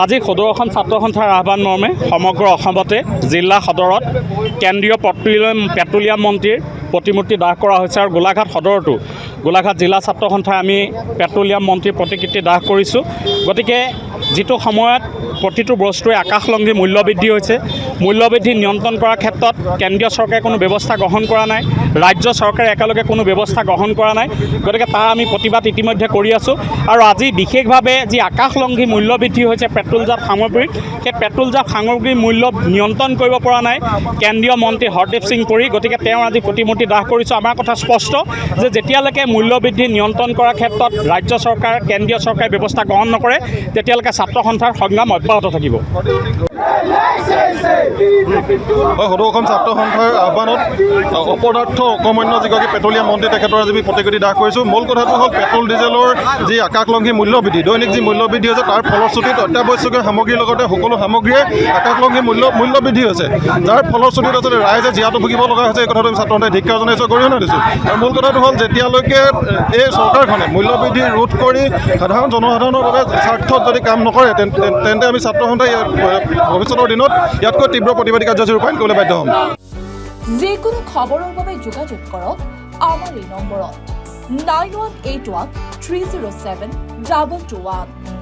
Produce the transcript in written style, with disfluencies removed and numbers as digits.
আজি সদৌ অসম ছাত্ৰ সন্থাৰ আহ্বান মৰ্মে সমগ্ৰ অসমতে জিলা সদৰত কেন্দ্ৰীয় পেট্ৰলিয়াম মন্ত্ৰীৰ প্ৰতিমূৰ্তি দাহ কৰা হৈছে আৰু গোলাঘাট সদৰতো গোলাঘাট জিলা ছাত্ৰ সন্থাই আমি পেট্ৰলিয়াম মন্ত্ৰীৰ প্ৰতিকৃতি দাহ কৰিছোঁ। গতিকে যিটো সময়ত প্ৰতিটো বস্তুৱে আকাশলংঘী মূল্যবৃদ্ধি হৈছে, মূল্যবৃদ্ধি নিয়ন্ত্ৰণ কৰাৰ ক্ষেত্ৰত কেন্দ্ৰীয় চৰকাৰে কোনো ব্যৱস্থা গ্ৰহণ কৰা নাই, ৰাজ্য চৰকাৰে একেলগে কোনো ব্যৱস্থা গ্ৰহণ কৰা নাই। গতিকে তাৰ আমি প্ৰতিবাদ ইতিমধ্যে কৰি আছোঁ। আৰু আজি বিশেষভাৱে যি আকাশলংঘী মূল্যবৃদ্ধি হৈছে পেট্ৰলজাত সামগ্ৰীৰ, সেই পেট্ৰলজাত সামগ্ৰীৰ মূল্য নিয়ন্ত্ৰণ কৰিব পৰা নাই কেন্দ্ৰীয় মন্ত্ৰী হৰদীপ সিং পুৰী। গতিকে তেওঁ আজি প্ৰতিমূৰ্তি দাহ কৰিছোঁ। আমাৰ কথা স্পষ্ট যে যেতিয়ালৈকে মূল্যবৃদ্ধি নিয়ন্ত্ৰণ কৰাৰ ক্ষেত্ৰত ৰাজ্য চৰকাৰ কেন্দ্ৰীয় চৰকাৰে ব্যৱস্থা গ্ৰহণ নকৰে তেতিয়ালৈকে ছাত্ৰ সন্থাৰ সংগ্ৰাম অব্যাহত থাকিব। সদৌ অসম ছাত্ৰ সন্থাৰ আহ্বানত অপদাৰ্থ অকমান্য যিগৰাকী পেট্ৰলিয়াম মন্ত্ৰী তেখেতৰ আজি আমি প্ৰতিকৃতি দাহ কৰিছোঁ। মূল কথাটো হ'ল পেট্ৰল ডিজেলৰ যি আকাশলংঘী মূল্যবৃদ্ধি, দৈনিক যি মূল্যবৃদ্ধি হৈছে তাৰ ফলশ্ৰুতিত অত্যাৱশ্যকীয় সামগ্ৰীৰ লগতে সকলো সামগ্ৰীয়ে আকাশলংঘী মূল্যবৃদ্ধি হৈছে, যাৰ ফলশ্ৰুতিত আচলতে ৰাইজে জীয়াতু ভুগিব লগা হৈছে। এই কথাটো আমি ছাত্ৰ সন্থাই ধিক্কাৰ জনাইছোঁ, গৰিহণা দিছোঁ। আৰু মূল কথাটো হ'ল যেতিয়ালৈকে এই চৰকাৰখনে মূল্যবৃদ্ধি ৰোধ কৰি সাধাৰণ জনসাধাৰণৰ বাবে স্বাৰ্থত যদি কাম নকৰে তেন্তে আমি ছাত্ৰ সন্থাই ভৱিষ্যতৰ দিনত ইয়াতকৈ তীব্ৰ প্ৰতিবাদী কাৰ্যসূচী ৰূপায়ণ কৰিবলৈ বাধ্য হ'ম। যিকোনো খবৰৰ বাবে যোগাযোগ কৰক আমাৰ এই নম্বৰত 9181 307 221।